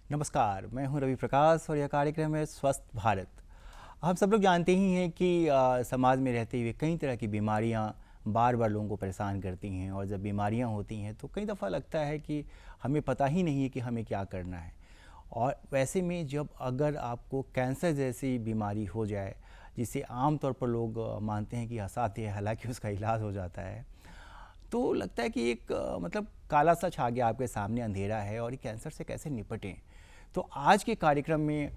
नमस्कार, मैं हूं रवि प्रकाश और यह कार्यक्रम है स्वस्थ भारत। हम सब लोग जानते ही हैं कि समाज में रहते हुए कई तरह की बीमारियां बार बार लोगों को परेशान करती हैं और जब बीमारियां होती हैं तो कई दफ़ा लगता है कि हमें पता ही नहीं है कि हमें क्या करना है। और वैसे में जब अगर आपको कैंसर जैसी बीमारी हो जाए, जिसे आम तौर पर लोग मानते हैं कि असाध्य है, हालांकि उसका इलाज हो जाता है, तो लगता है कि एक मतलब काला सच आ गया आपके सामने, अंधेरा है और ये कैंसर से कैसे निपटें। तो आज के कार्यक्रम में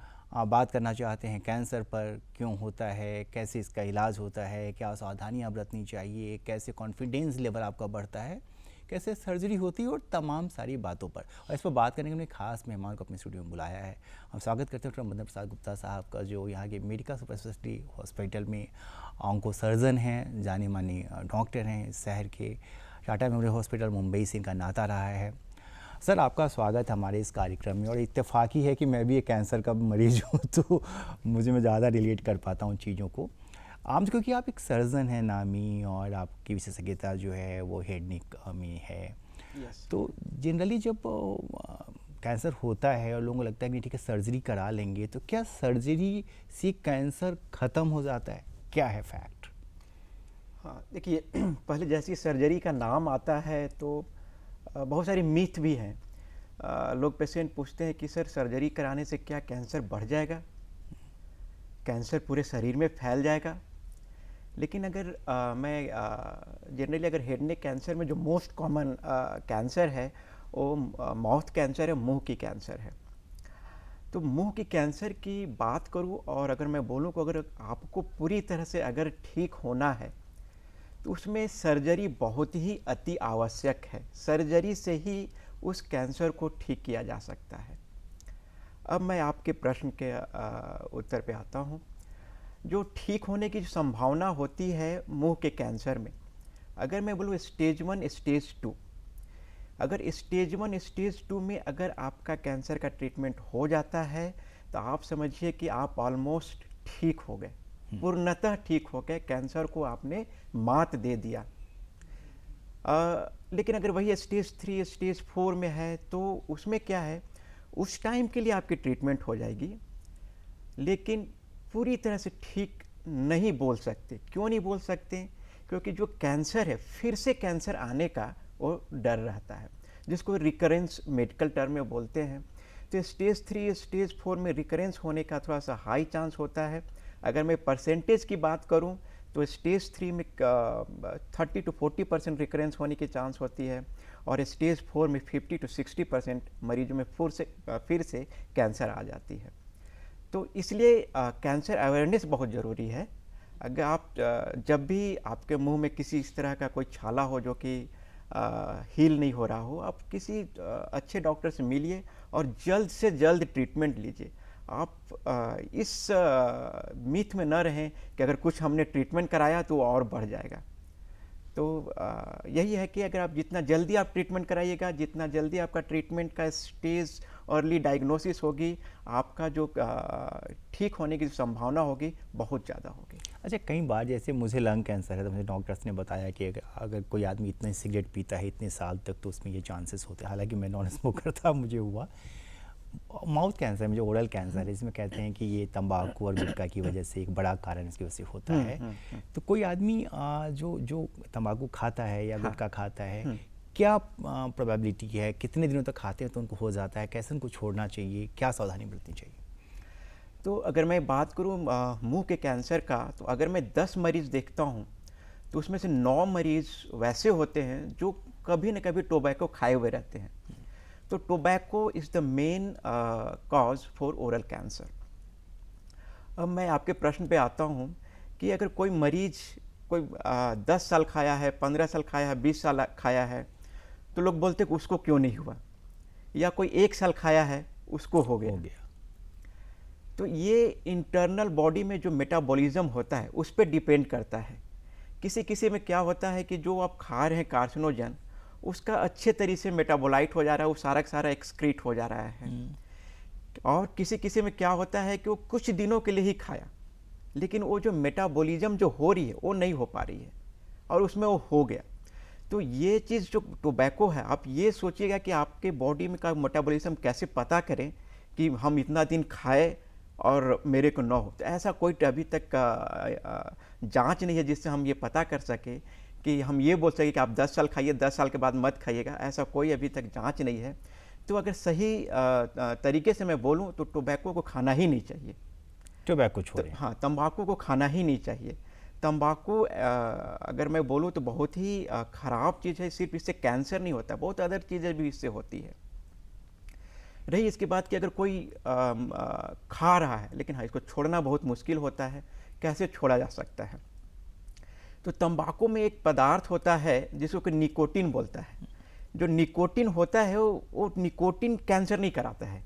बात करना चाहते हैं कैंसर पर, क्यों होता है, कैसे इसका इलाज होता है, क्या सावधानियां बरतनी चाहिए, कैसे कॉन्फिडेंस लेवल आपका बढ़ता है, कैसे सर्जरी होती है और तमाम सारी बातों पर। और इस पर बात करने के लिए खास मेहमान को अपने स्टूडियो में बुलाया है। हम स्वागत करते हैं डॉक्टर मदन प्रसाद गुप्ता साहब का, जो यहाँ के मेडिकल सुपर स्पेशलिटी हॉस्पिटल में ऑन्को सर्जन हैं, जाने माने डॉक्टर हैं शहर के। टाटा मेमोरियल हॉस्पिटल मुंबई से इनका नाता रहा है। सर, आपका स्वागत हमारे इस कार्यक्रम में। और इत्तेफाकी है कि मैं भी एक कैंसर का मरीज हूँ तो मैं ज़्यादा रिलेट कर पाता हूँ चीज़ों को। आम क्योंकि आप एक सर्जन हैं नामी और आपकी विशेषज्ञता जो है वो हेड नेक में है। तो जनरली जब कैंसर होता है और लोगों को लगता है कि ठीक है सर्जरी करा लेंगे, तो क्या सर्जरी से कैंसर ख़त्म हो जाता है? क्या है फैक्ट? हाँ, देखिए पहले जैसे ही सर्जरी का नाम आता है तो बहुत सारी मिथ भी हैं। लोग पेशेंट पूछते हैं कि सर सर्जरी कराने से क्या कैंसर बढ़ जाएगा, कैंसर पूरे शरीर में फैल जाएगा। लेकिन अगर मैं जनरली अगर हेड नेक कैंसर में जो मोस्ट कॉमन कैंसर है वो माउथ कैंसर है, मुंह की कैंसर है। तो मुंह की कैंसर की बात करूँ और अगर मैं बोलूँ कि अगर आपको पूरी तरह से अगर ठीक होना है तो उसमें सर्जरी बहुत ही अति आवश्यक है। सर्जरी से ही उस कैंसर को ठीक किया जा सकता है। अब मैं आपके प्रश्न के उत्तर पे आता हूँ। जो ठीक होने की जो संभावना होती है मुंह के कैंसर में, अगर मैं बोलूँ स्टेज 1 स्टेज 2, अगर स्टेज 1 स्टेज 2 में अगर आपका कैंसर का ट्रीटमेंट हो जाता है तो आप समझिए कि आप ऑलमोस्ट ठीक हो गए, पूर्णतः ठीक हो गए, कैंसर को आपने मात दे दिया। लेकिन अगर वही स्टेज 3 स्टेज 4 में है तो उसमें क्या है, उस टाइम के लिए आपकी ट्रीटमेंट हो जाएगी लेकिन पूरी तरह से ठीक नहीं बोल सकते। क्यों नहीं बोल सकते? क्योंकि जो कैंसर है फिर से कैंसर आने का वो डर रहता है, जिसको रिकरेंस मेडिकल टर्म में बोलते हैं। तो स्टेज 3 स्टेज 4 में रिकरेंस होने का थोड़ा सा हाई चांस होता है। अगर मैं परसेंटेज की बात करूं तो स्टेज 3 में 30 to 40% रिकरेंस होने की चांस होती है और स्टेज 4 में 50 to 60% मरीजों में फिर से कैंसर आ जाती है। तो इसलिए कैंसर अवेयरनेस बहुत ज़रूरी है। अगर आप जब भी आपके मुंह में किसी इस तरह का कोई छाला हो जो कि हील नहीं हो रहा हो, आप किसी अच्छे डॉक्टर से मिलिए और जल्द से जल्द ट्रीटमेंट लीजिए। आप इस मिथ में न रहें कि अगर कुछ हमने ट्रीटमेंट कराया तो और बढ़ जाएगा। तो यही है कि अगर आप जितना जल्दी आप ट्रीटमेंट कराइएगा, जितना जल्दी आपका ट्रीटमेंट का स्टेज अर्ली डायग्नोसिस होगी, आपका जो ठीक होने की संभावना होगी बहुत ज़्यादा होगी। अच्छा, कई बार जैसे मुझे लंग कैंसर है तो मुझे डॉक्टर्स ने बताया कि अगर कोई आदमी इतने सिगरेट पीता है इतने साल तक तो उसमें ये चांसेस होते हैं। हालांकि मैं नॉन स्मोकर था, मुझे हुआ। माउथ कैंसर में जो ओरल कैंसर है, इसमें कहते हैं कि ये तंबाकू और गुटखा की वजह से एक बड़ा कारण इसकी वजह से होता है। तो कोई आदमी जो तंबाकू खाता है या गुटखा खाता है, क्या प्रोबेबिलिटी है, कितने दिनों तक खाते हैं तो उनको हो जाता है, कैसे उनको छोड़ना चाहिए, क्या सावधानी बरतनी चाहिए? तो अगर मैं बात करूँ मुंह के कैंसर का, तो अगर मैं 10 मरीज़ देखता हूँ तो उसमें से 9 मरीज़ वैसे होते हैं जो कभी न कभी टोबैको खाए हुए रहते हैं। तो tobacco is the main cause for oral cancer. अब मैं आपके प्रश्न पे आता हूँ कि अगर कोई मरीज कोई 10 साल खाया है, 15 साल खाया है, 20 साल खाया है, तो लोग बोलते कि उसको क्यों नहीं हुआ, या कोई 1 साल खाया है उसको हो गया। तो ये इंटरनल बॉडी में जो मेटाबॉलिज्म होता है उस पर डिपेंड करता है। किसी किसी में क्या होता है कि जो आप खा रहे हैं कार्सिनोजन, उसका अच्छे तरीके से मेटाबोलाइट हो जा रहा है, वो सारा का सारा एक्सक्रीट हो जा रहा है। और किसी किसी में क्या होता है कि वो कुछ दिनों के लिए ही खाया लेकिन वो जो मेटाबॉलिज्म जो हो रही है वो नहीं हो पा रही है और उसमें वो हो गया। तो ये चीज़ जो टोबैको है, आप ये सोचिएगा कि आपके बॉडी में का मेटाबॉलिज्म कैसे पता करें कि हम इतना दिन खाए और मेरे को न हो। तो ऐसा कोई अभी तक जांच नहीं है जिससे हम ये पता कर सके कि हम ये बोल सके कि आप 10 साल खाइए, 10 साल के बाद मत खाइएगा। ऐसा कोई अभी तक जांच नहीं है। तो अगर सही तरीके से मैं बोलूँ तो टोबैको को खाना ही नहीं चाहिए। टोबैको छोड़ें। हाँ, तंबाकू को खाना ही नहीं चाहिए। तंबाकू अगर मैं बोलूँ तो बहुत ही ख़राब चीज़ है। सिर्फ इससे कैंसर नहीं होता, बहुत अदर चीज़ें भी इससे होती है। रही इसकी बात कि अगर कोई खा रहा है लेकिन हाँ, इसको छोड़ना बहुत मुश्किल होता है, कैसे छोड़ा जा सकता है? तो तंबाकू में एक पदार्थ होता है जिसको कि निकोटिन बोलता है। जो निकोटिन होता है वो निकोटिन कैंसर नहीं कराता है।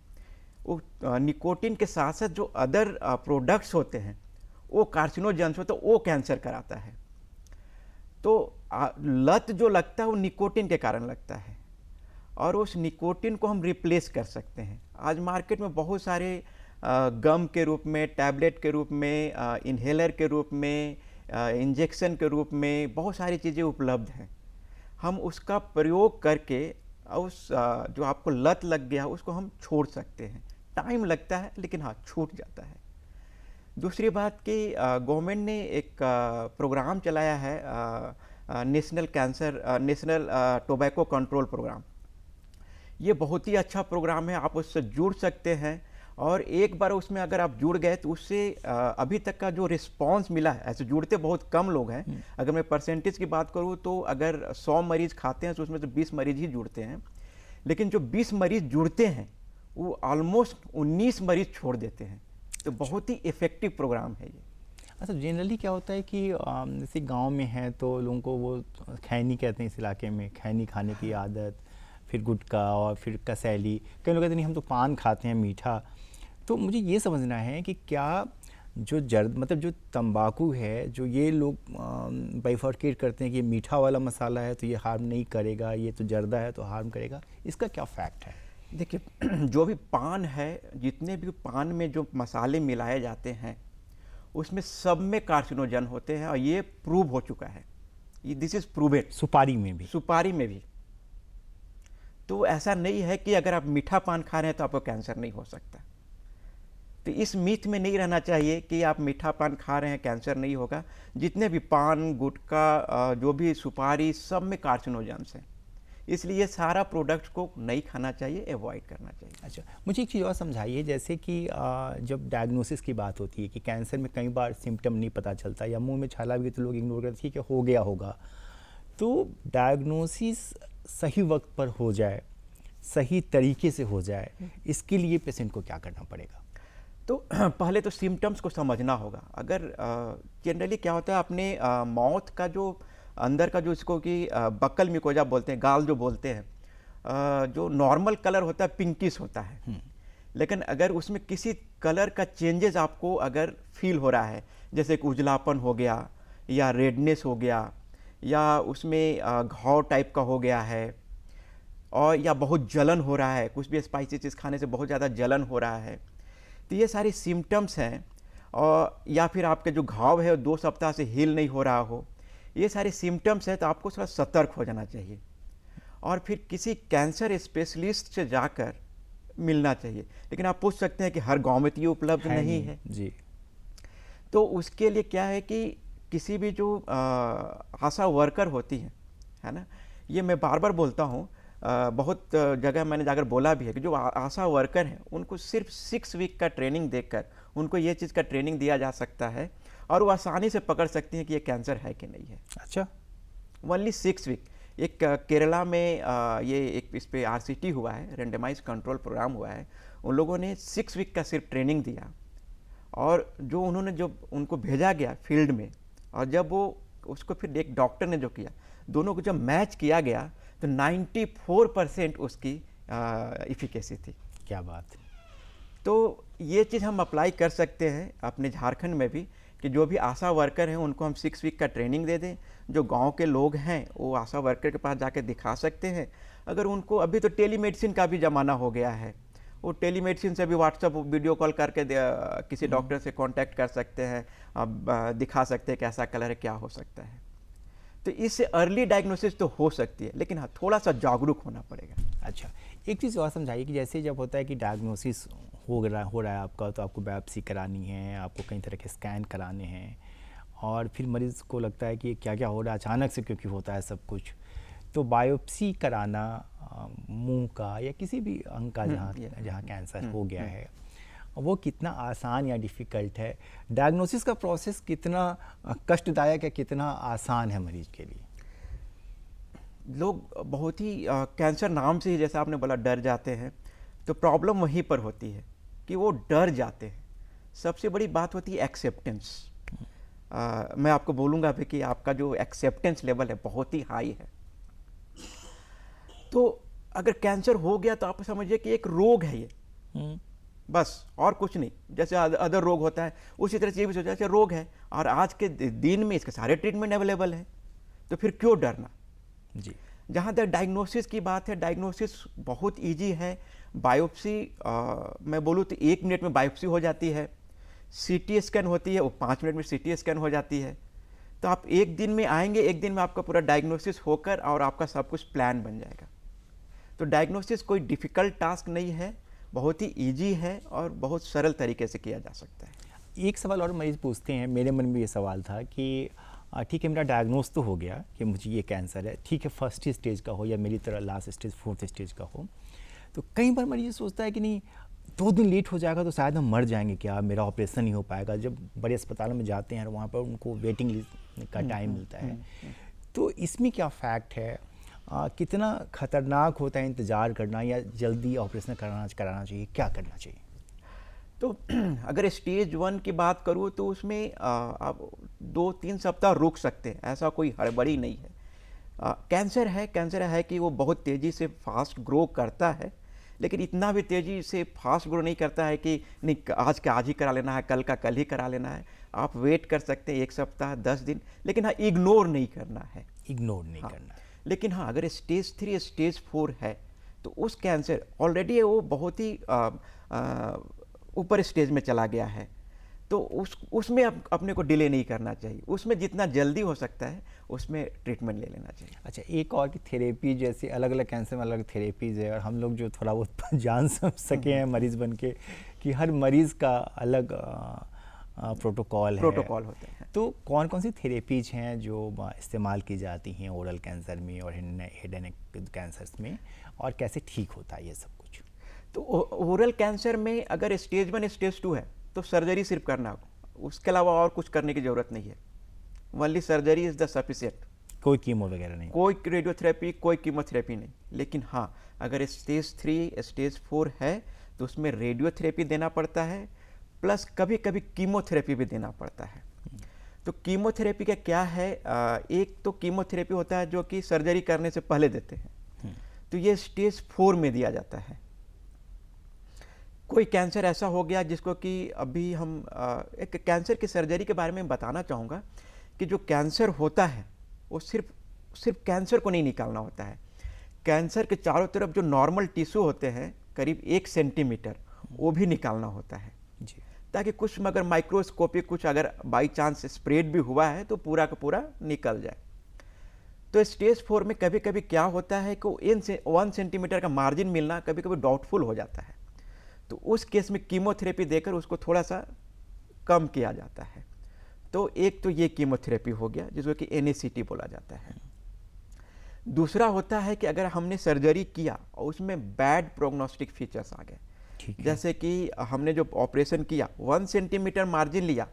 वो निकोटिन के साथ साथ जो अदर प्रोडक्ट्स होते हैं वो कार्सिनोजेंस होते हैं, वो कैंसर कराता है। तो लत जो लगता है वो निकोटिन के कारण लगता है और उस निकोटिन को हम रिप्लेस कर सकते हैं। आज मार्केट में बहुत सारे गम के रूप में, टैबलेट के रूप में, इन्हेलर के रूप में, इंजेक्शन के रूप में बहुत सारी चीज़ें उपलब्ध हैं। हम उसका प्रयोग करके उस जो आपको लत लग गया उसको हम छोड़ सकते हैं। टाइम लगता है लेकिन हाँ, छूट जाता है। दूसरी बात कि गवर्नमेंट ने एक प्रोग्राम चलाया है, नेशनल टोबैको कंट्रोल प्रोग्राम। ये बहुत ही अच्छा प्रोग्राम है, आप उससे जुड़ सकते हैं और एक बार उसमें अगर आप जुड़ गए तो उससे अभी तक का जो रिस्पांस मिला है, ऐसे जुड़ते बहुत कम लोग हैं। अगर मैं परसेंटेज की बात करूं तो अगर 100 मरीज खाते हैं तो उसमें से 20 मरीज ही जुड़ते हैं, लेकिन जो 20 मरीज जुड़ते हैं वो ऑलमोस्ट 19 मरीज छोड़ देते हैं। तो बहुत ही इफ़ेक्टिव प्रोग्राम है ये। अच्छा, जनरली क्या होता है कि जैसे गांव में है तो लोगों को वो खैनी कहते हैं इस इलाके में, खैनी खाने की आदत, फिर गुटखा और फिर कसैली, कई लोग कहते नहीं हम तो पान खाते हैं मीठा। तो मुझे ये समझना है कि क्या जो मतलब जो तंबाकू है, जो ये लोग बाइफरकेट करते हैं कि ये मीठा वाला मसाला है तो ये हार्म नहीं करेगा, ये तो जर्दा है तो हार्म करेगा, इसका क्या फैक्ट है? देखिए, जो भी पान है, जितने भी पान में जो मसाले मिलाए जाते हैं उसमें सब में कार्सिनोजन होते हैं और ये प्रूव हो चुका है। This is प्रूवेड। सुपारी में भी? सुपारी में भी। तो ऐसा नहीं है कि अगर आप मीठा पान खा रहे हैं तो आपको कैंसर नहीं हो सकता। तो इस मिथ में नहीं रहना चाहिए कि आप मीठा पान खा रहे हैं कैंसर नहीं होगा। जितने भी पान, गुटखा, जो भी सुपारी, सब में कार्सिनोजेंस हैं। इसलिए सारा प्रोडक्ट्स को नहीं खाना चाहिए, अवॉइड करना चाहिए। अच्छा, मुझे एक चीज़ और समझाइए, जैसे कि जब डायग्नोसिस की बात होती है कि कैंसर में कई बार सिम्टम नहीं पता चलता या मुंह में छाला भी तो लोग इग्नोर करते हैं कि हो गया होगा। तो डायग्नोसिस सही वक्त पर हो जाए, सही तरीके से हो जाए, इसके लिए पेशेंट को क्या करना पड़ेगा? तो पहले तो सिम्टम्स को समझना होगा। अगर जनरली क्या होता है, अपने माउथ का जो अंदर का जो इसको कि बक्कल म्यूकोजा बोलते हैं, गाल जो बोलते हैं, जो नॉर्मल कलर होता है पिंकिश होता है। लेकिन अगर उसमें किसी कलर का चेंजेस आपको अगर फील हो रहा है, जैसे कि उजलापन हो गया या रेडनेस हो गया या उसमें घाव टाइप का हो गया है और या बहुत जलन हो रहा है, कुछ भी स्पाइसी चीज़ खाने से बहुत ज़्यादा जलन हो रहा है, तो ये सारी सिम्टम्स हैं। और या फिर आपके जो घाव है 2 सप्ताह से हील नहीं हो रहा हो, ये सारे सिम्टम्स हैं, तो आपको थोड़ा सतर्क हो जाना चाहिए और फिर किसी कैंसर स्पेशलिस्ट से जाकर मिलना चाहिए। लेकिन आप पूछ सकते हैं कि हर गांव में तो ये उपलब्ध नहीं है जी। तो उसके लिए क्या है कि किसी भी जो आशा वर्कर होती है ना, ये मैं बार बार बोलता हूँ, बहुत जगह मैंने जाकर बोला भी है कि जो आशा वर्कर हैं उनको सिर्फ 6 वीक का ट्रेनिंग देकर उनको ये चीज़ का ट्रेनिंग दिया जा सकता है और वो आसानी से पकड़ सकती हैं कि ये कैंसर है कि नहीं है। अच्छा, ओनली 6 वीक। एक केरला में ये एक इस पे RCT हुआ है, रेंडमाइज कंट्रोल प्रोग्राम हुआ है। उन लोगों ने 6 वीक का सिर्फ ट्रेनिंग दिया और जो उन्होंने जो उनको भेजा गया फील्ड में और जब वो उसको फिर एक डॉक्टर ने जो किया, दोनों को जब मैच किया गया तो 94% उसकी इफिकेसी थी। क्या बात है। तो ये चीज़ हम अप्लाई कर सकते हैं अपने झारखंड में भी कि जो भी आशा वर्कर हैं उनको हम 6 वीक का ट्रेनिंग दे दें। जो गांव के लोग हैं वो आशा वर्कर के पास जाके दिखा सकते हैं। अगर उनको अभी तो टेलीमेडिसिन का भी ज़माना हो गया है, वो टेलीमेडिसिन से भी व्हाट्सअप वीडियो कॉल करके किसी डॉक्टर से कांटेक्ट कर सकते हैं, दिखा सकते हैं कैसा कलर है, क्या हो सकता है। तो इससे अर्ली डायग्नोसिस तो हो सकती है, लेकिन हाँ, थोड़ा सा जागरूक होना पड़ेगा। अच्छा, एक चीज़ और समझाइए कि जैसे जब होता है कि डायग्नोसिस हो रहा है आपका, तो आपको बायोप्सी करानी है, आपको कई तरह के स्कैन कराने हैं, और फिर मरीज़ को लगता है कि क्या क्या हो रहा है अचानक से, क्योंकि होता है सब कुछ। तो बायोप्सी कराना मुंह का या किसी भी अंग का जहाँ जहाँ कैंसर हो गया है, वो कितना आसान या डिफ़िकल्ट है? डायग्नोसिस का प्रोसेस कितना कष्टदायक है, कितना आसान है मरीज के लिए? लोग बहुत ही कैंसर नाम से ही, जैसा आपने बोला, डर जाते हैं। तो प्रॉब्लम वहीं पर होती है कि वो डर जाते हैं। सबसे बड़ी बात होती है एक्सेप्टेंस। मैं आपको बोलूँगा अभी कि आपका जो एक्सेप्टेंस लेवल है बहुत ही हाई है। तो अगर कैंसर हो गया तो आप समझिए कि एक रोग है ये, बस, और कुछ नहीं। जैसे अदर रोग होता है उसी तरह से ये भी सोचा जैसे रोग है, और आज के दिन में इसके सारे ट्रीटमेंट अवेलेबल हैं, तो फिर क्यों डरना। जी। जहाँ तक डायग्नोसिस की बात है, डायग्नोसिस बहुत इजी है। बायोप्सी, मैं बोलूँ तो 1 मिनट में बायोप्सी हो जाती है। सीटी स्कैन होती है, वो 5 मिनट में सीटी स्कैन हो जाती है। तो आप एक दिन में आएंगे, एक दिन में आपका पूरा डायग्नोसिस होकर और आपका सब कुछ प्लान बन जाएगा। तो डायग्नोसिस कोई डिफ़िकल्ट टास्क नहीं है, बहुत ही इजी है और बहुत सरल तरीके से किया जा सकता है। एक सवाल और मरीज़ पूछते हैं, मेरे मन में ये सवाल था कि ठीक है, मेरा डायग्नोस तो हो गया कि मुझे ये कैंसर है, ठीक है, फर्स्ट स्टेज का हो या मेरी तरह लास्ट स्टेज, 4th स्टेज का हो, तो कई बार मरीज सोचता है कि नहीं 2 दिन लेट हो जाएगा तो शायद हम मर जाएंगे, क्या मेरा ऑपरेशन नहीं हो पाएगा। जब बड़े अस्पतालों में जाते हैं वहाँ पर उनको वेटिंग लिस्ट का टाइम मिलता है, तो इसमें क्या फैक्ट है? कितना खतरनाक होता है इंतज़ार करना, या जल्दी ऑपरेशन कराना चाहिए, क्या करना चाहिए? तो अगर स्टेज 1 की बात करूँ तो उसमें आप 2-3 सप्ताह रुक सकते हैं, ऐसा कोई हड़बड़ी नहीं है। कैंसर है कि वो बहुत तेज़ी से फास्ट ग्रो करता है, लेकिन इतना भी तेज़ी से फास्ट ग्रो नहीं करता है कि नहीं आज का आज ही करा लेना है, कल का कल ही करा लेना है। आप वेट कर सकते हैं 1 सप्ताह, 10 दिन, लेकिन हाँ, इग्नोर नहीं करना है। इग्नोर नहीं हाँ, करना है। लेकिन हाँ, अगर स्टेज 3 स्टेज 4 है तो उस कैंसर ऑलरेडी वो बहुत ही ऊपर स्टेज में चला गया है, तो उसमें अपने को डिले नहीं करना चाहिए। उसमें जितना जल्दी हो सकता है उसमें ट्रीटमेंट ले लेना चाहिए। अच्छा, एक और कि थेरेपी, जैसे अलग अलग कैंसर में अलग अलग थेरेपीज़ है, और हम लोग जो थोड़ा बहुत जान समझ सके हैं मरीज़ बन के कि हर मरीज़ का अलग प्रोटोकॉल प्रोटोकॉल होते हैं। तो कौन कौन सी थेरेपीज़ हैं जो इस्तेमाल की जाती हैं ओरल कैंसर में और हेड एंड नेक कैंसर्स में, और कैसे ठीक होता है ये सब कुछ? तो ओरल कैंसर में अगर स्टेज 1 स्टेज 2 है तो सर्जरी सिर्फ करना होगा, उसके अलावा और कुछ करने की ज़रूरत नहीं है। Only surgery is the sufficient. कोई कीमो वगैरह नहीं? कोई रेडियोथेरेपी, कोई कीमोथेरेपी नहीं। लेकिन हाँ, अगर स्टेज 3 स्टेज 4 है तो उसमें रेडियोथेरेपी देना पड़ता है, प्लस कभी कभी कीमोथेरेपी भी देना पड़ता है। तो कीमोथेरेपी का क्या है, एक तो कीमोथेरेपी होता है जो कि सर्जरी करने से पहले देते हैं, तो ये स्टेज 4 में दिया जाता है। कोई कैंसर ऐसा हो गया जिसको कि अभी हम एक कैंसर की सर्जरी के बारे में बताना चाहूँगा कि जो कैंसर होता है वो सिर्फ कैंसर को नहीं निकालना होता है। कैंसर के चारों तरफ जो नॉर्मल टिश्यू होते हैं करीब 1 सेंटीमीटर, वो भी निकालना होता है जी। ताकि कुछ अगर माइक्रोस्कोपिक कुछ अगर बाई चांस स्प्रेड भी हुआ है तो पूरा का पूरा निकल जाए। तो स्टेज 4 में कभी कभी क्या होता है कि 1 सेंटीमीटर का मार्जिन मिलना कभी कभी डाउटफुल हो जाता है, तो उस केस में कीमोथेरेपी देकर उसको थोड़ा सा कम किया जाता है। तो एक तो ये कीमोथेरेपी हो गया जिसको कि NACT बोला जाता है। दूसरा होता है कि अगर हमने सर्जरी किया और उसमें बैड प्रोग्नोस्टिक फीचर्स आ गए, जैसे कि हमने जो ऑपरेशन किया 1 सेंटीमीटर मार्जिन लिया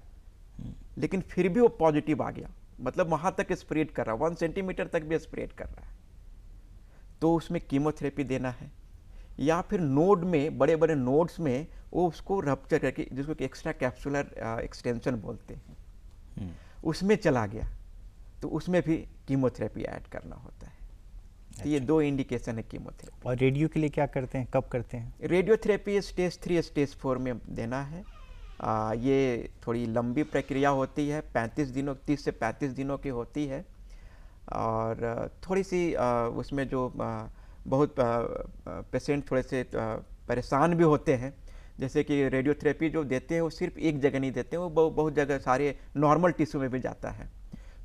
लेकिन फिर भी वो पॉजिटिव आ गया, मतलब वहाँ तक स्प्रेड कर रहा है, 1 सेंटीमीटर तक भी स्प्रेड कर रहा है, तो उसमें कीमोथेरेपी देना है। या फिर नोड में, बड़े बड़े नोड्स में वो उसको रप्चर करके, जिसको कि एक्स्ट्रा कैप्सुलर एक्सटेंशन बोलते हैं, उसमें चला गया तो उसमें भी कीमोथेरेपी ऐड करना होता है। तो ये 2 इंडिकेशन है कीमोथेरेपी। और रेडियो के लिए क्या करते हैं, कब करते हैं? रेडियोथेरेपी स्टेज 3 स्टेज 4 में देना है। ये थोड़ी लंबी प्रक्रिया होती है, 30 से 35 दिनों की होती है, और थोड़ी सी उसमें जो बहुत पेशेंट थोड़े से परेशान भी होते हैं। जैसे कि रेडियोथेरेपी जो देते हैं वो सिर्फ एक जगह नहीं देते हैं, वो बहुत जगह सारे नॉर्मल टिश्यू में भी जाता है,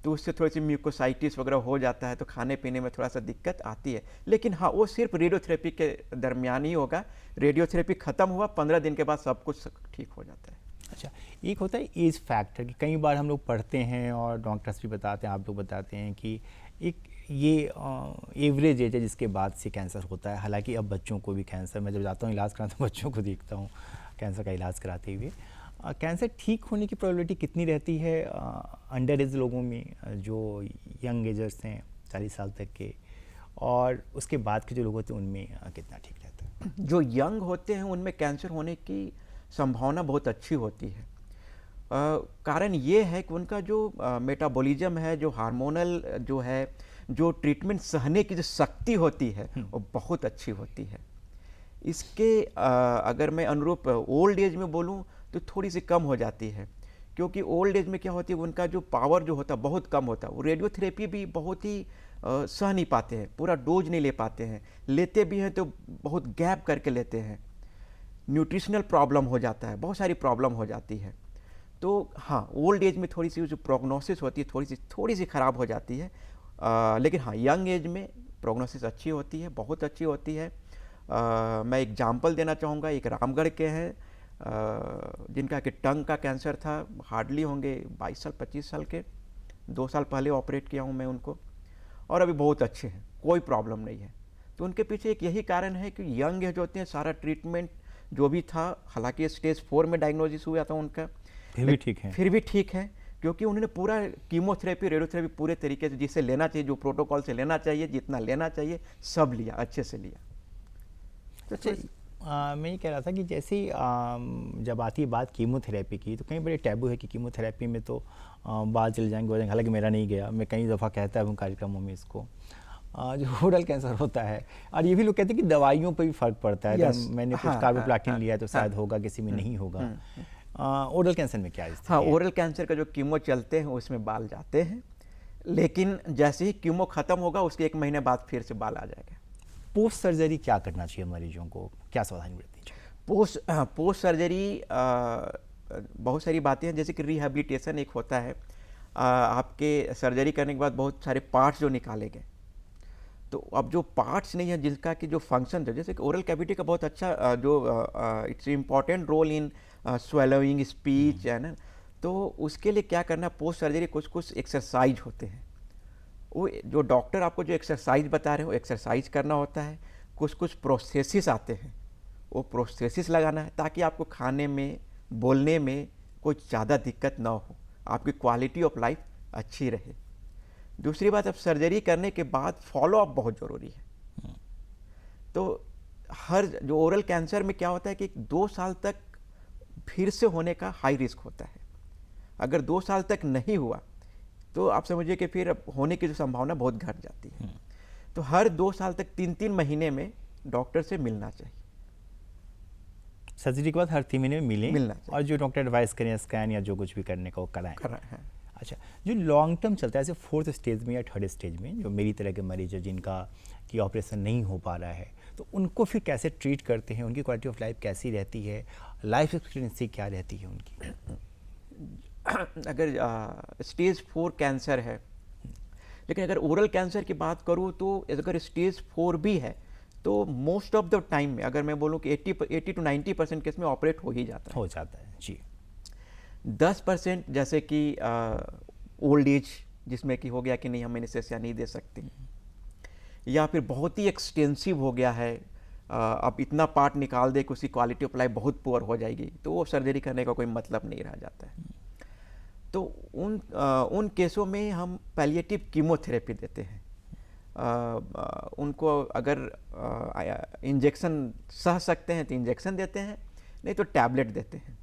तो उससे थोड़ी सी म्यूकोसाइटिस वगैरह हो जाता है, तो खाने पीने में थोड़ा सा दिक्कत आती है। लेकिन हाँ, वो सिर्फ रेडियोथेरेपी के दरमियान ही होगा। रेडियोथेरेपी ख़त्म हुआ 15 दिन के बाद सब कुछ ठीक हो जाता है। अच्छा, एक होता है एज फैक्टर कि कई बार हम लोग पढ़ते हैं और डॉक्टर्स भी बताते हैं, आप लोग बताते हैं कि एक ये एवरेज एज है जिसके बाद से कैंसर होता है। हालांकि अब बच्चों को भी कैंसर, मैं जब जाता हूँ इलाज कराता हूँ बच्चों को देखता हूँ कैंसर का इलाज कराते हुए। कैंसर ठीक होने की प्रोबेबिलिटी कितनी रहती है अंडर एज लोगों में, जो यंग एजर्स हैं 40 साल तक के, और उसके बाद के जो लोग होते हैं उनमें कितना ठीक रहता है? जो यंग होते हैं उनमें कैंसर होने की संभावना बहुत अच्छी होती है। कारण ये है कि उनका जो मेटाबॉलिज्म है, जो हार्मोनल जो है, जो ट्रीटमेंट सहने की जो शक्ति होती है वो बहुत अच्छी होती है। इसके अगर मैं अनुरूप ओल्ड एज में बोलूं तो थोड़ी सी कम हो जाती है, क्योंकि ओल्ड एज में क्या होती है, उनका जो पावर जो होता है बहुत कम होता है। वो रेडियोथेरेपी भी बहुत ही सह नहीं पाते हैं, पूरा डोज नहीं ले पाते हैं, लेते भी हैं तो बहुत गैप करके लेते हैं। न्यूट्रिशनल प्रॉब्लम हो जाता है, बहुत सारी प्रॉब्लम हो जाती है। तो हाँ, ओल्ड एज में थोड़ी सी जो प्रोग्नोसिस होती है थोड़ी सी ख़राब हो जाती है। लेकिन हाँ, यंग एज में प्रोग्नोसिस अच्छी होती है, बहुत अच्छी होती है। मैं एग्जांपल देना चाहूँगा, एक रामगढ़ के हैं जिनका कि टंग का कैंसर था, हार्डली होंगे 22 साल 25 साल के, 2 साल पहले ऑपरेट किया हूँ मैं उनको, और अभी बहुत अच्छे हैं, कोई प्रॉब्लम नहीं है। तो उनके पीछे एक यही कारण है कि यंग एज होते हैं, सारा ट्रीटमेंट जो भी था, हालांकि स्टेज 4 में डायग्नोसिस हुआ था उनका, फिर भी ठीक है, फिर भी ठीक है, क्योंकि उन्होंने पूरा कीमोथेरेपी रेडियोथेरेपी पूरे तरीके से जिसे लेना चाहिए, जो प्रोटोकॉल से लेना चाहिए, जितना लेना चाहिए सब लिया, अच्छे से लिया। तो अच्छा, मैं ये कह रहा था कि जैसे जब आती है बात कीमोथेरेपी की, तो कहीं बड़े टैबू है कि कीमोथेरेपी में तो बाल चल जाएंगे हो जाएंगे। हालांकि मेरा नहीं गया, मैं कई दफ़ा कहता हूँ कार्यक्रमों में इसको, जो ओरल कैंसर होता है, और ये भी लोग कहते हैं कि दवाइयों पर भी फ़र्क पड़ता है। Yes, अगर मैंने कुछ हाँ, कार्बोप्लाटिन हाँ, लिया तो शायद होगा, किसी में नहीं होगा। ओरल कैंसर में क्या स्थिति हाँ, है? ओरल कैंसर का जो कीमो चलते हैं उसमें बाल जाते हैं, लेकिन जैसे ही कीमो ख़त्म होगा उसके 1 महीने बाद फिर से बाल आ जाएगा। पोस्ट सर्जरी क्या करना चाहिए मरीजों को, क्या सावधानी बरतनी चाहिए? पोस्ट सर्जरी बहुत सारी बातें हैं, जैसे कि रिहैबिलिटेशन एक होता है। आपके सर्जरी करने के बाद बहुत सारे पार्ट्स जो निकाले गए, तो अब जो पार्ट्स नहीं है जिनका कि जो फंक्शन है, जैसे कि ओरल कैविटी का बहुत अच्छा जो it's important role in swallowing, speech है ना, तो उसके लिए क्या करना, पोस्ट सर्जरी कुछ एक्सरसाइज होते हैं। वो जो डॉक्टर आपको जो एक्सरसाइज बता रहे हैं वो एक्सरसाइज करना होता है। कुछ प्रोसेसिस आते हैं, वो प्रोसेसिस लगाना है ताकि आपको खाने में, बोलने में कोई ज़्यादा दिक्कत ना हो, आपकी क्वालिटी ऑफ लाइफ अच्छी रहे। दूसरी बात, अब सर्जरी करने के बाद फॉलो अप बहुत ज़रूरी है। तो हर जो ओरल कैंसर में क्या होता है कि 2 साल तक फिर से होने का हाई रिस्क होता है। अगर 2 साल तक नहीं हुआ तो आप समझिए कि फिर होने की जो संभावना बहुत घट जाती है। तो हर 2 साल तक 3-3 महीने में डॉक्टर से मिलना चाहिए। सर्जरी के बाद हर 3 महीने में मिलना और जो डॉक्टर एडवाइस करें, स्कैन या जो कुछ भी करने का वो कराएं। है। अच्छा, जो लॉन्ग टर्म चलता है, जैसे 4th स्टेज में या 3rd स्टेज में, जो मेरी तरह के मरीज है जिनका कि ऑपरेशन नहीं हो पा रहा है, तो उनको फिर कैसे ट्रीट करते हैं, उनकी क्वालिटी ऑफ लाइफ कैसी रहती है, लाइफ एक्सपीरियंसी क्या रहती है उनकी? अगर स्टेज 4 कैंसर है, लेकिन अगर ओरल कैंसर की बात करूँ तो अगर स्टेज 4 भी है तो मोस्ट ऑफ द टाइम में, अगर मैं बोलूँ कि 80 to 90% केस में ऑपरेट हो ही जाता है। हो जाता है जी। 10% जैसे कि ओल्ड एज, जिसमें कि हो गया कि नहीं हम एनेस्थीसिया नहीं दे सकते, या फिर बहुत ही एक्सटेंसिव हो गया है, अब इतना पार्ट निकाल दे कि उसकी क्वालिटी ऑफ लाइफ बहुत पुअर हो जाएगी, तो वो सर्जरी करने का कोई मतलब नहीं रह जाता है। तो उन केसों में हम पैलिएटिव कीमोथेरेपी देते हैं। उनको अगर इंजेक्शन सह सकते हैं तो इंजेक्शन देते हैं, नहीं तो टैबलेट देते हैं।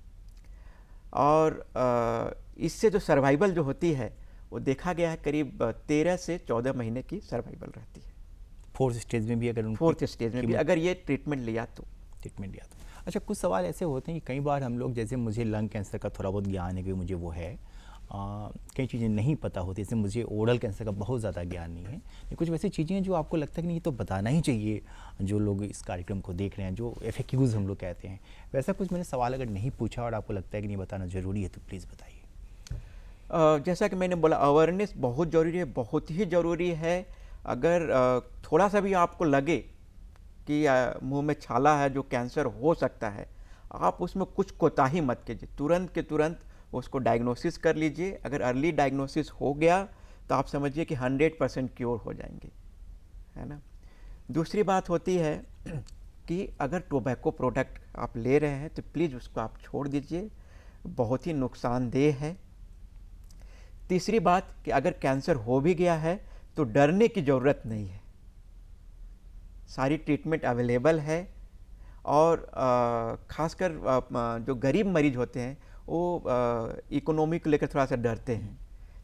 और इससे जो सर्वाइवल जो होती है वो देखा गया है करीब 13 से 14 महीने की सर्वाइवल रहती है। 4th स्टेज में भी अगर 4th स्टेज में भी अगर ये ट्रीटमेंट लिया तो। अच्छा, कुछ सवाल ऐसे होते हैं कि कई बार हम लोग, जैसे मुझे लंग कैंसर का थोड़ा बहुत ज्ञान है कि मुझे वो है, कई चीज़ें नहीं पता होती, जैसे मुझे ओरल कैंसर का बहुत ज़्यादा ज्ञान नहीं है। कुछ वैसी चीज़ें हैं जो आपको लगता है कि नहीं ये तो बताना ही चाहिए, जो लोग इस कार्यक्रम को देख रहे हैं, जो FAQs हम लोग कहते हैं, वैसा कुछ मैंने सवाल अगर नहीं पूछा और आपको लगता है कि नहीं बताना ज़रूरी है तो प्लीज़ बताइए। जैसा कि मैंने बोला, अवेयरनेस बहुत ज़रूरी है, बहुत ही ज़रूरी है। अगर थोड़ा सा भी आपको लगे कि मुंह में छाला है जो कैंसर हो सकता है, आप उसमें कुछ कोताही मत कीजिए, तुरंत के तुरंत उसको डायग्नोसिस कर लीजिए। अगर अर्ली डायग्नोसिस हो गया तो आप समझिए कि 100% क्योर हो जाएंगे, है ना। दूसरी बात होती है कि अगर टोबैको प्रोडक्ट आप ले रहे हैं तो प्लीज़ उसको आप छोड़ दीजिए, बहुत ही नुकसानदेह है। तीसरी बात कि अगर कैंसर हो भी गया है तो डरने की ज़रूरत नहीं है, सारी ट्रीटमेंट अवेलेबल है। और ख़ासकर जो गरीब मरीज होते हैं वो इकोनॉमी को लेकर थोड़ा सा डरते हैं,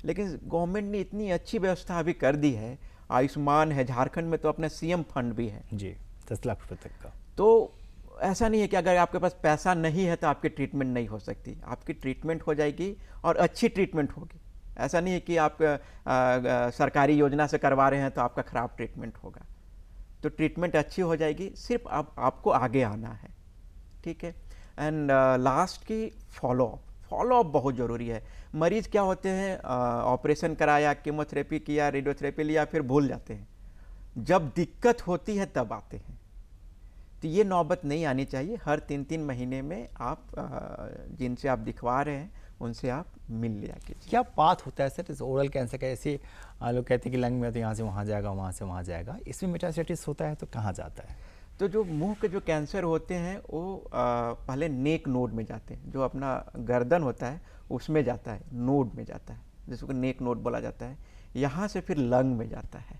लेकिन गवर्नमेंट ने इतनी अच्छी व्यवस्था अभी कर दी है, आयुष्मान है, झारखंड में तो अपना सीएम फंड भी है जी, 10 लाख रुपए तक का। तो ऐसा नहीं है कि अगर आपके पास पैसा नहीं है तो आपकी ट्रीटमेंट नहीं हो सकती, आपकी ट्रीटमेंट हो जाएगी और अच्छी ट्रीटमेंट होगी। ऐसा नहीं है कि आप सरकारी योजना से करवा रहे हैं तो आपका ख़राब ट्रीटमेंट होगा, तो ट्रीटमेंट अच्छी हो जाएगी, सिर्फ आपको आगे आना है, ठीक है। एंड लास्ट की फॉलोअप बहुत ज़रूरी है। मरीज़ क्या होते हैं, ऑपरेशन कराया, कीमोथेरेपी किया, रेडियोथेरेपी लिया, फिर भूल जाते हैं, जब दिक्कत होती है तब आते हैं। तो ये नौबत नहीं आनी चाहिए। हर 3-3 महीने में आप जिनसे आप दिखवा रहे हैं उनसे आप मिल लिया कीजिए। क्या बात होता है सर इस ओरल कैंसर का? ऐसे लोग कहते हैं कि लंग में तो यहाँ से वहाँ जाएगा, वहाँ से वहाँ जाएगा, इसमें मेटास्टेसिस होता है तो कहाँ जाता है? तो जो मुंह के जो कैंसर होते हैं वो पहले नेक नोड में जाते हैं, जो अपना गर्दन होता है उसमें जाता है, नोड में जाता है, जिसको नेक नोड बोला जाता है। यहाँ से फिर लंग में जाता है,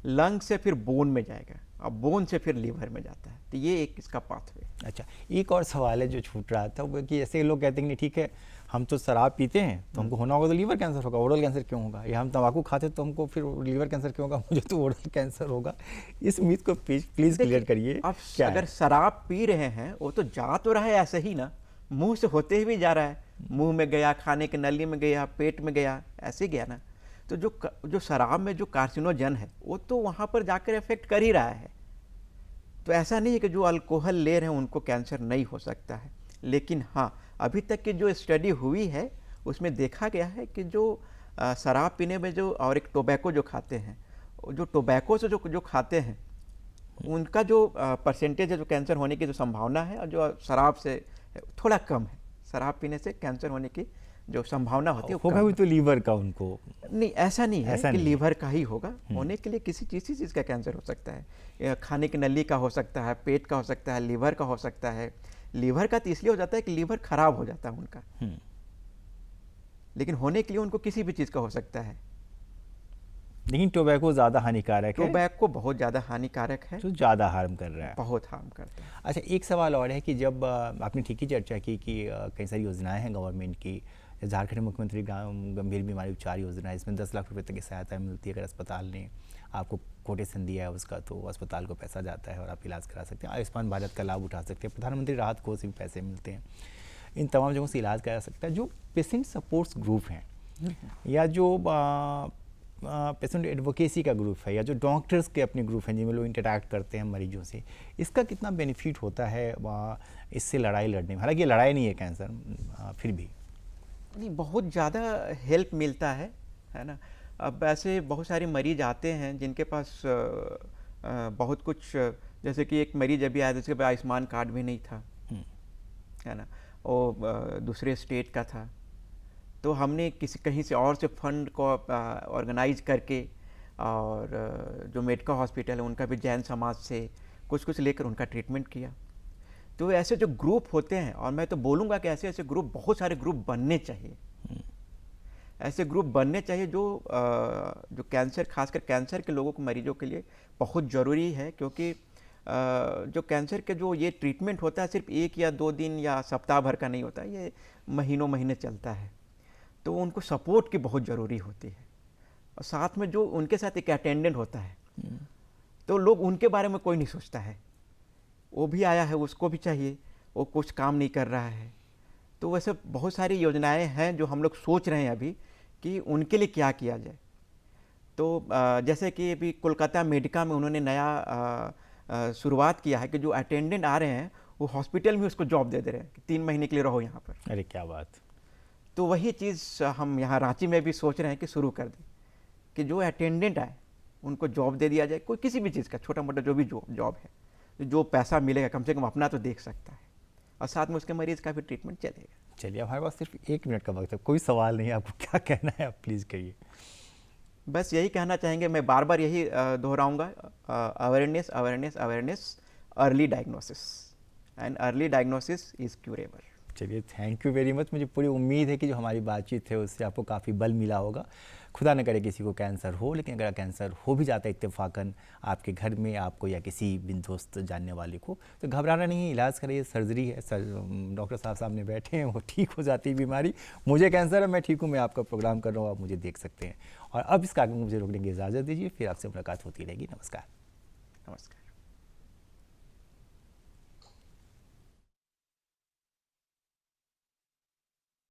लंग से फिर बोन में जाएगा, और बोन से फिर लीवर में जाता है। तो ये एक इसका पाथवे। अच्छा, एक और सवाल है जो छूट रहा था, वो कि ऐसे लोग कहते हैं कि नहीं ठीक है, हम तो शराब पीते हैं तो हमको होना होगा तो लीवर कैंसर होगा, ओरल कैंसर क्यों होगा, या हम तंबाकू खाते तो हमको फिर लीवर कैंसर क्यों होगा, मुझे तो ओरल कैंसर होगा। इस मिथ को प्लीज क्लियर करिए। आप क्या अगर शराब पी रहे हैं, वो तो जा तो रहा है ऐसे ही ना, मुंह से होते हुए जा रहा है, मुंह में गया, खाने की नली में गया, पेट में गया, ऐसे गया ना। तो जो शराब में जो कार्सिनोजन है वो तो वहाँ पर जाकर इफेक्ट कर ही रहा है। तो ऐसा नहीं है कि जो अल्कोहल ले रहे हैं उनको कैंसर नहीं हो सकता है। लेकिन हाँ, अभी तक की जो स्टडी हुई है उसमें देखा गया है कि जो शराब पीने में जो, और एक टोबैको जो खाते हैं, जो टोबैको से जो खाते हैं उनका जो परसेंटेज है जो कैंसर होने की जो संभावना है, और जो शराब से थोड़ा कम है। शराब पीने से कैंसर होने की जो संभावना होती है होगा भी तो लीवर का उनको नहीं, ऐसा नहीं है ऐसा कि नहीं लीवर का ही होगा। होने के लिए किसी चीज़ का कैंसर हो सकता है, खाने की नली का हो सकता है, पेट का हो सकता है, लीवर का हो सकता है। लीवर का तो इसलिए हो जाता है कि लीवर खराब हो जाता है उनका, लेकिन होने के लिए उनको किसी भी चीज़ का हो सकता है। लेकिन टोबैको ज़्यादा हानिकारक है, टोबैको बहुत ज़्यादा हानिकारक है, जो ज़्यादा हार्म कर रहा है, बहुत हार्म करता है। अच्छा, एक सवाल और है कि जब आपने ठीक ही चर्चा की कि कई सारी योजनाएं हैं गवर्नमेंट की, झारखंड मुख्यमंत्री गंभीर बीमारी उपचार योजना, इसमें 10 लाख रुपए तक की सहायता मिलती है। अगर अस्पताल ने आपको कोटेशन दिया है उसका तो अस्पताल को पैसा जाता है और आप इलाज करा सकते हैं। आयुष्मान भारत का लाभ उठा सकते हैं, प्रधानमंत्री राहत कोष से भी पैसे मिलते हैं, इन तमाम जगहों से इलाज करा सकता है। जो पेशेंट सपोर्ट्स ग्रुप हैं या जो पेशेंट एडवोकेसी का ग्रुप है, या जो डॉक्टर्स के अपने ग्रुप हैं जिनमें लोग इंटरैक्ट करते हैं मरीजों से, इसका कितना बेनिफिट होता है इससे लड़ाई लड़ने में? हालांकि ये लड़ाई नहीं है कैंसर, फिर भी नहीं, बहुत ज़्यादा हेल्प मिलता है ना। अब ऐसे बहुत सारे मरीज आते हैं जिनके पास बहुत कुछ, जैसे कि एक मरीज अभी आया जिसके पास आयुष्मान कार्ड भी नहीं था, है ना, वो दूसरे स्टेट का था। तो हमने कहीं से और से फंड को ऑर्गेनाइज करके, और जो मेडिका हॉस्पिटल है उनका भी जैन समाज से कुछ लेकर उनका ट्रीटमेंट किया। तो ऐसे जो ग्रुप होते हैं, और मैं तो बोलूँगा कि ऐसे ग्रुप, बहुत सारे ग्रुप बनने चाहिए। ऐसे ग्रुप बनने चाहिए जो कैंसर, खासकर कैंसर के लोगों को, मरीजों के लिए बहुत ज़रूरी है। क्योंकि जो कैंसर के जो ये ट्रीटमेंट होता है सिर्फ 1 या 2 दिन या सप्ताह भर का नहीं होता, ये महीनों चलता है। तो उनको सपोर्ट की बहुत ज़रूरी होती है, और साथ में जो उनके साथ एक अटेंडेंट होता है, तो लोग उनके बारे में कोई नहीं सोचता है, वो भी आया है, उसको भी चाहिए, वो कुछ काम नहीं कर रहा है। तो वैसे बहुत सारी योजनाएं हैं जो हम लोग सोच रहे हैं अभी कि उनके लिए क्या किया जाए। तो जैसे कि अभी कोलकाता मेडिका में उन्होंने नया शुरुआत किया है कि जो अटेंडेंट आ रहे हैं वो हॉस्पिटल में उसको जॉब दे दे रहे हैं कि 3 महीने के लिए रहो यहाँ पर। अरे क्या बात! तो वही चीज़ हम यहाँ रांची में भी सोच रहे हैं कि शुरू कर दें कि जो अटेंडेंट आए उनको जॉब दे दिया जाए, कोई किसी भी चीज़ का छोटा मोटा जो भी जॉब है, तो जो पैसा मिलेगा कम से कम अपना तो देख सकता है और साथ में उसके मरीज़ का भी ट्रीटमेंट चलेगा। चलिए, हमारे पास सिर्फ 1 मिनट का वक्त है, कोई सवाल नहीं है, आपको क्या कहना है आप प्लीज़ कहिए। बस यही कहना चाहेंगे, मैं बार बार यही दोहराऊंगा, awareness awareness awareness, early diagnosis, and early diagnosis is curable. चलिए, थैंक यू वेरी मच। मुझे पूरी उम्मीद है कि जो हमारी बातचीत है उससे आपको काफ़ी बल मिला होगा। खुदा न करे किसी को कैंसर हो, लेकिन अगर कैंसर हो भी जाता है इत्तेफाकन आपके घर में आपको या किसी भी दोस्त जानने वाले को, तो घबराना नहीं है, इलाज करिए, सर्जरी है, डॉक्टर साहब सामने बैठे हैं, वो ठीक हो जाती है बीमारी। मुझे कैंसर है, मैं ठीक हूँ, मैं आपका प्रोग्राम कर रहा हूँ, आप मुझे देख सकते हैं। और अब इस कार्यक्रम में मुझे रोकने की इजाज़त दीजिए, फिर आपसे मुलाकात होती रहेगी। नमस्कार। नमस्कार।